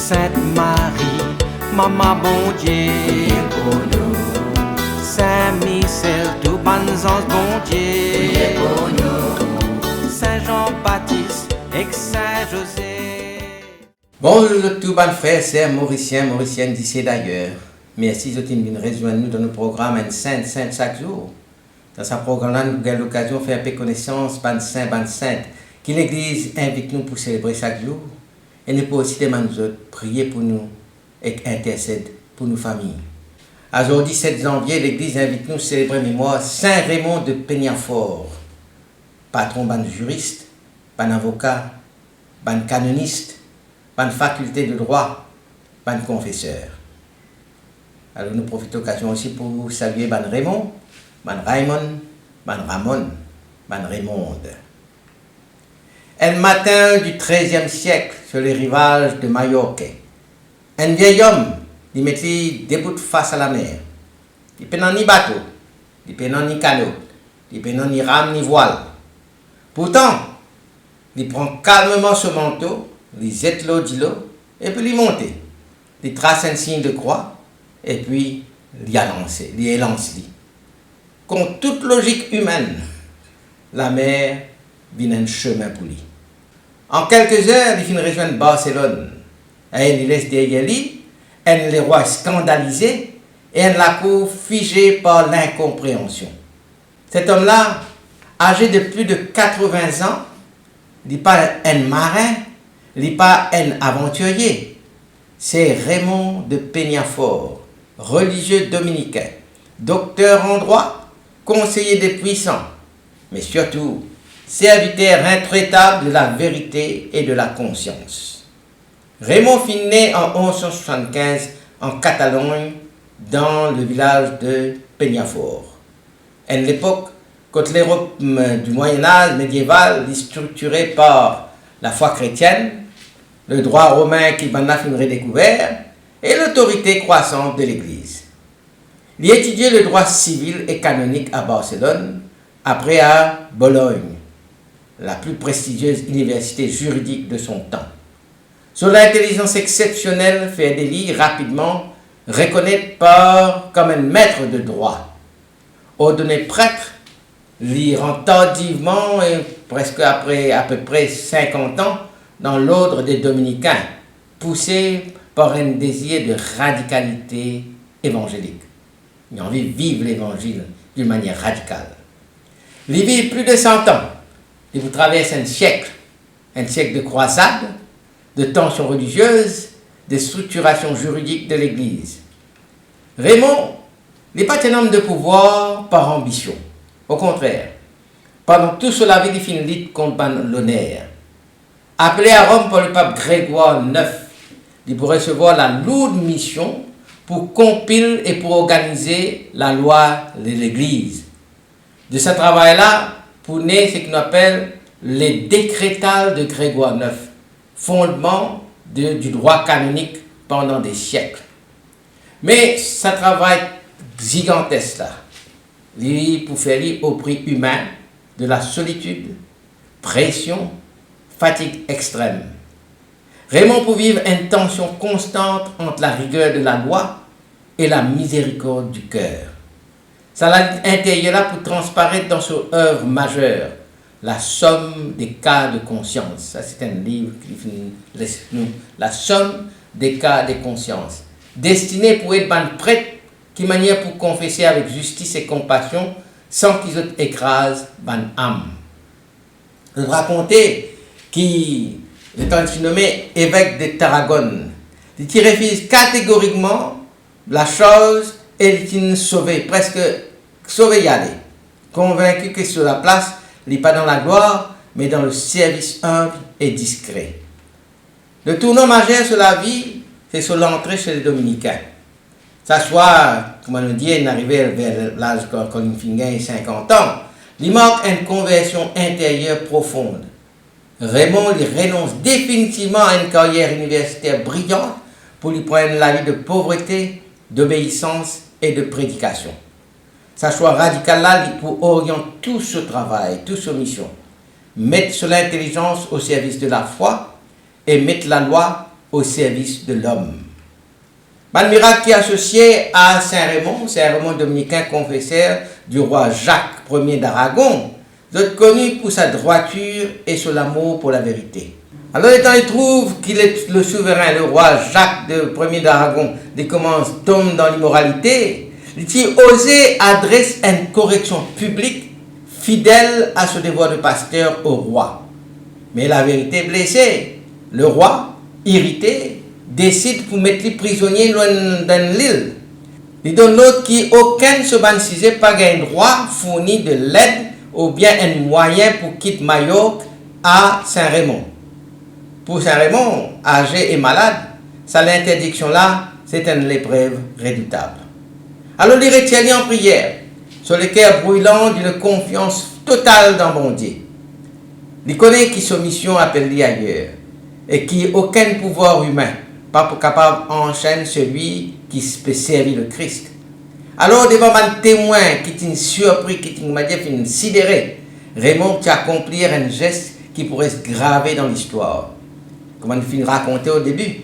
Sainte Marie, Maman bon Dieu, pour nous. Saint Michel, tout bon ange bon Dieu, pour nous. Saint Jean-Baptiste et Saint José. Bonjour tout bon frères, sœurs, mauriciennes d'ici et d'ailleurs. Merci de venir rejoindre nous dans nos programmes en Sainte chaque jour. Dans ce programme-là, nous avons l'occasion de faire un peu connaissance ban sainte, qui l'Église invite nous pour célébrer chaque jour. Et nous pouvons aussi demander nous autres, prier pour nous et intercéder pour nos familles. Aujourd'hui, 7 janvier, l'Église invite nous à célébrer mémoire Saint Raymond de Peñafort, patron ban juriste, ban avocat, ban canoniste, ban faculté de droit, ban confesseur. Alors nous profitons de l'occasion aussi pour saluer ban Raymond, ban Raymond, ban Ramon, ban Raymonde. Un matin du XIIIe siècle, sur les rivages de Majorque, un vieil homme, il mettait debout face à la mer. Il ne penait ni bateau, il ne penait ni canot, il ne penait ni rame ni voile. Pourtant, il prend calmement son manteau, il jette l'eau de l'eau, et puis il monte. Il trace un signe de croix, et puis il élance. Contre toute logique humaine, la mer vient un chemin pour lui. En quelques heures, il finit rejoindre Barcelone. Et il laisse derrière lui un roi scandalisé et un la cour figé par l'incompréhension. Cet homme-là, âgé de plus de 80 ans, n'est pas un marin, n'est pas un aventurier. C'est Raymond de Peñafort, religieux dominicain, docteur en droit, conseiller des puissants, mais surtout serviteur intraitable de la vérité et de la conscience. Raymond fut né en 1175 en Catalogne, dans le village de Peñafort. À l'époque, quand l'Europe du Moyen-Âge médiéval est structurée par la foi chrétienne, le droit romain qui en a fini redécouvert et l'autorité croissante de l'Église. Il a étudié le droit civil et canonique à Barcelone, après à Bologne, la plus prestigieuse université juridique de son temps. Son intelligence exceptionnelle fait de lui rapidement reconnaître comme un maître de droit. Ordonné prêtre, il rentre tardivement, et presque après à peu près 50 ans, dans l'ordre des dominicains, poussé par un désir de radicalité évangélique. Il a envie de vivre l'évangile d'une manière radicale. Il vit plus de 100 ans. Il vous traverse un siècle de croisades, de tensions religieuses, de structuration juridique de l'Église. Raymond n'est pas un homme de pouvoir par ambition. Au contraire, pendant tout cela, il fait une lutte contre l'honneur. Appelé à Rome par le pape Grégoire IX, il peut recevoir la lourde mission pour compiler et pour organiser la loi de l'Église. De ce travail-là, pour naître ce qu'on appelle les décrétales de Grégoire IX, fondement du droit canonique pendant des siècles. Mais ce travail gigantesque là, pour faire au prix humain de la solitude, pression, fatigue extrême. Raymond pour vivre une tension constante entre la rigueur de la loi et la miséricorde du cœur. Ça l'intérieur là pour transparaître dans son œuvre majeure, La somme des cas de conscience. Ça, c'est un livre qui laisse nous. La somme des cas de conscience. Destiné pour être ban prêtre qui manière pour confesser avec justice et compassion sans qu'ils écrasent ban âme. Je vais raconter qui est nommé évêque de Tarragone. Il refuse catégoriquement la chose et il sauvé, presque sauvé y aller. Convaincu que sur la place, il n'est pas dans la gloire, mais dans le service humble et discret. Le tournant majeur sur la vie, c'est sur l'entrée chez les dominicains. Ça soit, comme on dit, il est arrivé vers l'âge quand il finit 50 ans, il manque une conversion intérieure profonde. Raymond il renonce définitivement à une carrière universitaire brillante pour lui prendre la vie de pauvreté, d'obéissance et de prédication. Sa choix radical là pour orienter tout ce travail, toute sa mission, mettre sur l'intelligence au service de la foi et mettre la loi au service de l'homme. Un miracle qui est associé à Saint-Raymond dominicain confesseur du roi Jacques Ier d'Aragon, connu pour sa droiture et son amour pour la vérité. Alors, étant il trouve qu'il est le souverain, le roi Jacques Ier d'Aragon, il tombe dans l'immoralité, il a osé adresser une correction publique fidèle à ce devoir de pasteur au roi. Mais la vérité est blessée. Le roi, irrité, décide pour mettre les prisonniers loin dans l'île. Il donne l'autre qui aucun se pas un droit fournit de l'aide ou bien un moyen pour quitter Majorque à Saint-Raymond. Pour Saint-Raymond, âgé et malade, l'interdiction-là, c'est une épreuve redoutable. Alors il retient en prière, sur le cœur brûlant d'une confiance totale dans mon Dieu. Il connaît qui son mission appelle lui ailleurs, et qui aucun pouvoir humain, pas capable d'enchaîner celui qui peut servir le Christ. Alors devant un témoin qui est surpris, qui est sidéré, Raymond a accompli un geste qui pourrait se graver dans l'histoire. Comme on finit raconter au début.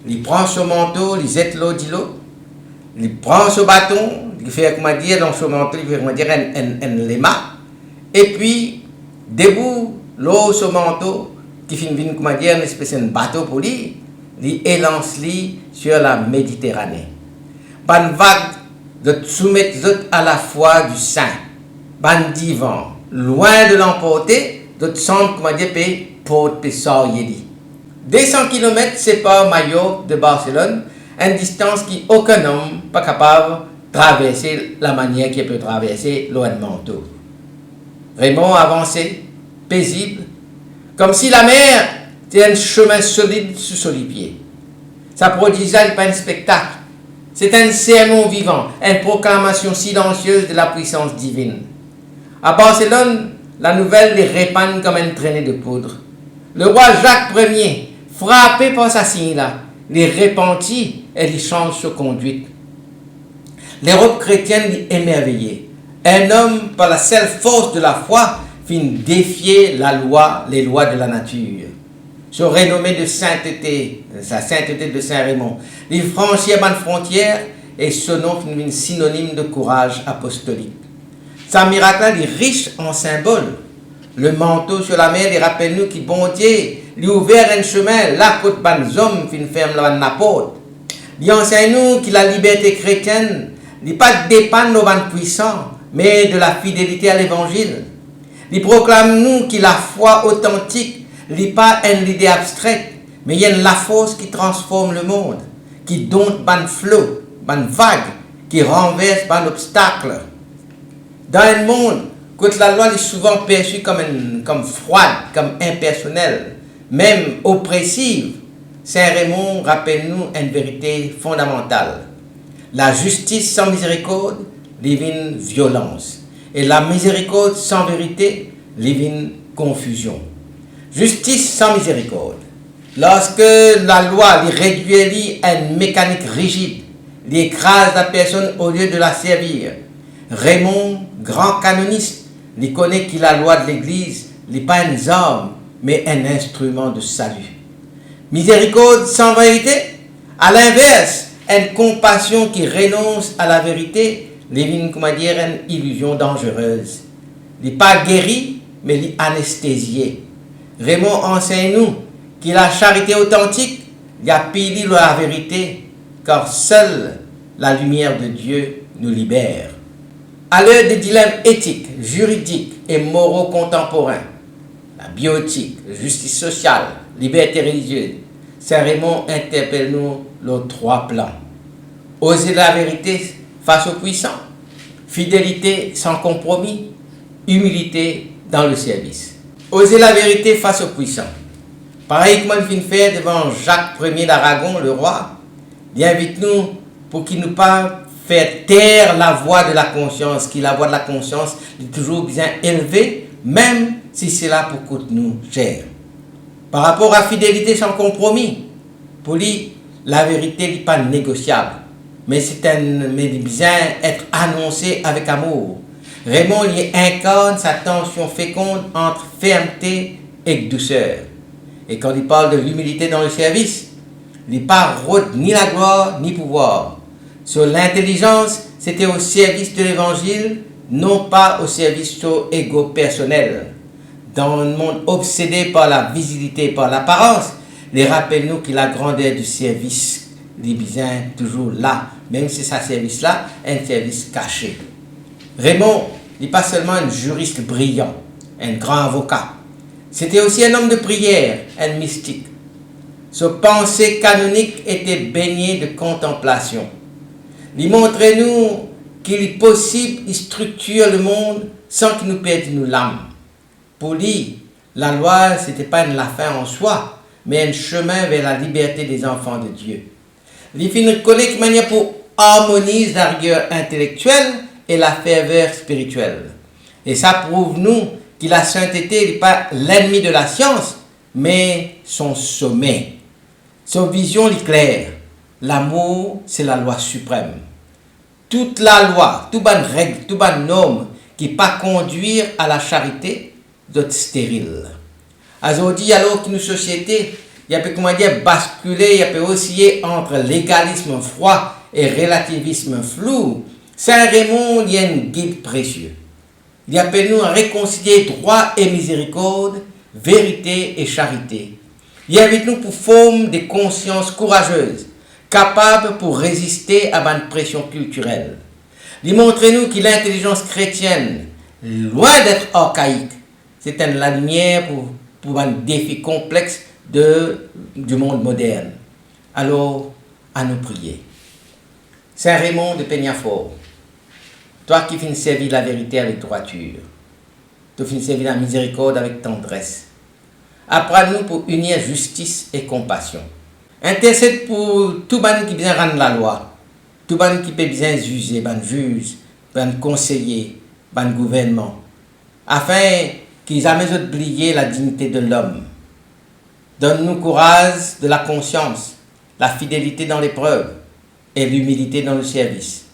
Il prend son manteau, il jette l'eau d'îlot, il prend son bâton, il fait dans son manteau, il fait un léma, et puis debout l'eau son manteau, qui finit une espèce de bateau pour lui, il élance lui sur la Méditerranée. Ban vague de soumettre à la foi du Saint, ban divan, loin de l'emporter, de semble porte pesor yedi. 200 km séparent Majorque de Barcelone, une distance qui aucun homme pas capable de traverser la manière qu'il peut traverser l'eau de manteau. Raymond avançait, paisible, comme si la mer était un chemin solide sous les pieds. Sa prodigale n'est pas un spectacle, c'est un sermon vivant, une proclamation silencieuse de la puissance divine. À Barcelone, la nouvelle les répand comme une traînée de poudre. Le roi Jacques Ier, frappé par sa signe-là, les repentit et les change sa conduite. L'Europe chrétienne est émerveillée. Un homme, par la seule force de la foi, fit défier les lois de la nature. Son renommé de sainteté, sa sainteté de Saint-Raymond, il franchit une frontière et son nom est un synonyme de courage apostolique. Sa miracle est riche en symboles. Le manteau sur la mer, il rappelle-nous qu'il bon Dieu lui ouvert un chemin, là côté ban hommes fin ferme la porte. Il enseigne-nous que la liberté chrétienne n'est pas dépend de nos puissants, mais de la fidélité à l'évangile. Il proclame-nous que la foi authentique n'est pas une idée abstraite, mais il y a la force qui transforme le monde, qui dompte ban flot, ban vague, qui renverse ban obstacle. Dans un monde où la loi est souvent perçue comme froide, comme impersonnelle, même oppressive, Saint-Raymond rappelle-nous une vérité fondamentale. La justice sans miséricorde livre violence, et la miséricorde sans vérité livre confusion. Justice sans miséricorde. Lorsque la loi réduit à une mécanique rigide, il écrase la personne au lieu de la servir. Raymond, grand canoniste, il connaît que la loi de l'Église n'est pas une arme, mais un instrument de salut. Miséricorde sans vérité, à l'inverse, une compassion qui renonce à la vérité, une illusion dangereuse. Il n'est pas guéri, mais il est anesthésié. Raymond enseigne-nous que la charité authentique, il a pili la vérité, car seule la lumière de Dieu nous libère. À l'heure des dilemmes éthiques, juridiques et moraux contemporains, la bioéthique, la justice sociale, liberté religieuse, Saint-Raymond interpelle-nous les trois plans. Oser la vérité face aux puissants, fidélité sans compromis, humilité dans le service. Oser la vérité face aux puissants. Pareil que moi je viens de faire devant Jacques Ier d'Aragon, le roi, il invite-nous pour qu'il nous pas faire taire la voix de la conscience, qui la voix de la conscience est toujours bien élevée, même si c'est là pour coûter nous cher. Par rapport à fidélité sans compromis, pour lui, la vérité n'est pas négociable, mais bien être annoncé avec amour. Raymond y incarne sa tension féconde entre fermeté et douceur. Et quand il parle de l'humilité dans le service, les pas ni la gloire ni pouvoir. Sur l'intelligence, c'était au service de l'évangile, non pas au service de l'ego personnel. Dans un monde obsédé par la visibilité, par l'apparence, les rappelle-nous que la grandeur du service est bien toujours là, même si ce service-là est un service caché. Raymond n'est pas seulement un juriste brillant, un grand avocat. C'était aussi un homme de prière, un mystique. Sa pensée canonique était baignée de contemplation. Il montrait nous qu'il est possible de structurer le monde sans qu'il nous perde l'âme. Pour lui, la loi, ce n'était pas une fin en soi, mais un chemin vers la liberté des enfants de Dieu. Il fit reconnaître une manière pour harmoniser la rigueur intellectuelle et la ferveur spirituelle. Et ça prouve nous que la sainteté n'est pas l'ennemi de la science, mais son sommet. Son vision est claire. L'amour, c'est la loi suprême. Toute la loi, toute bonne règle, toute bonne norme qui ne pas conduire à la charité, doit stérile. Aujourd'hui, alors que nos sociétés, il y a comment dire basculer, il y a osciller entre légalisme froid et relativisme flou. Saint Raymond, il y a un guide précieux. Il appelle nous à réconcilier droit et miséricorde, vérité et charité. Il invite nous pour former des consciences courageuses, capables pour résister à une pression culturelle. Il montre nous que l'intelligence chrétienne, loin d'être archaïque, c'est la lumière pour un défi complexe du monde moderne. Alors, à nous prier. Saint Raymond de Peñafort, toi qui finis servir la vérité avec droiture, tu finis servir la miséricorde avec tendresse, apprends-nous pour unir justice et compassion. Intercède pour tout le monde qui vient rendre la loi, tout le monde qui peut bien juger, ban juge, ban conseiller, ban gouvernement, afin qu'ils jamais oublié la dignité de l'homme. Donne-nous courage de la conscience, la fidélité dans l'épreuve et l'humilité dans le service.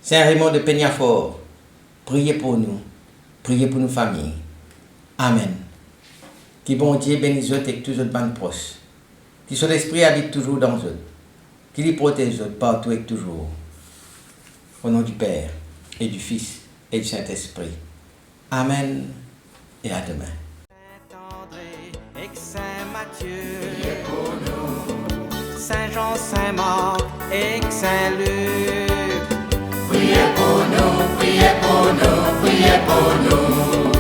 Saint Raymond de Peñafort, priez pour nous, priez pour nos familles. Amen. Que bon Dieu bénisse eux et tous les bonnes proches. Que son esprit habite toujours dans eux. Qu'il les protège partout et toujours. Au nom du Père et du Fils et du Saint-Esprit. Amen et à demain. Saint-André et Saint-Matthieu, priez pour nous. Saint-Jean, Saint-Marc et Saint-Luc, priez pour nous, priez pour nous, priez pour nous.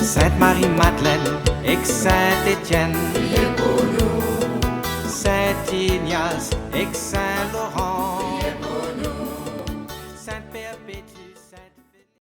Sainte-Marie-Madeleine et Saint-Étienne, Priez pour nous, Saint-Ignace et Saint-Laurent, priez pour nous. Sainte-Perpétue.